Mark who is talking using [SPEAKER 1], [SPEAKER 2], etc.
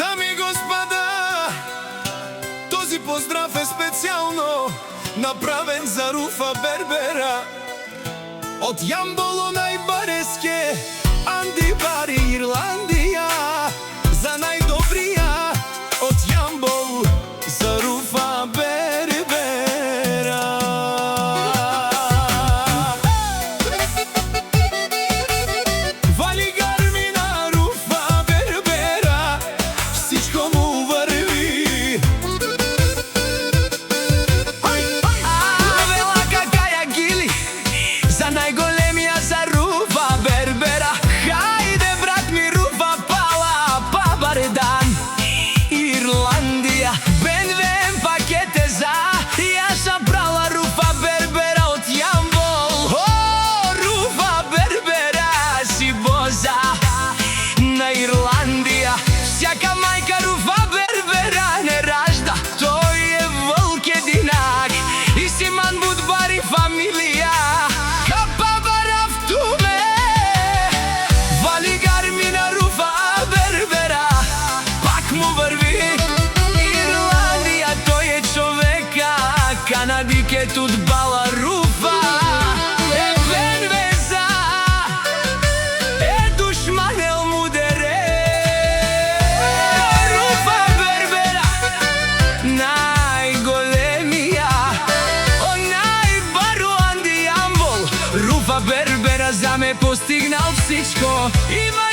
[SPEAKER 1] Дами и господа, този поздрав е специално направен за Руфа Бербера. От Ямбол најбареске, Анди Бари, Ирландија, за најдобрија. От Ямбол за Руфа Бербера. Вали гарми на Руфа Бербера, всичко му върви. Вела какая гили, за најголемија за Руфа Бербера. Хајде брат ми Руфа пала, пабар дан. Ирландија, бенвен пакете за. Јас сам брала Руфа Бербера од Ямбол. О, Руфа Бербера си боза. На Ирландија, всяка мајка Руфа Бербера не ражда. Тој е вълк единак и си ман будбари фамилија. Капа барав туме, вали гарми на Руфа Бербера, пак му върви. Ирландија, тој е човека, Канадике тут бала Руфа. Е венвеза, е душманел мудере. Руфа Бербера, најголемија, о најбару Анди Ямбол. Руфа Бербера за ме постигнал всичко. Има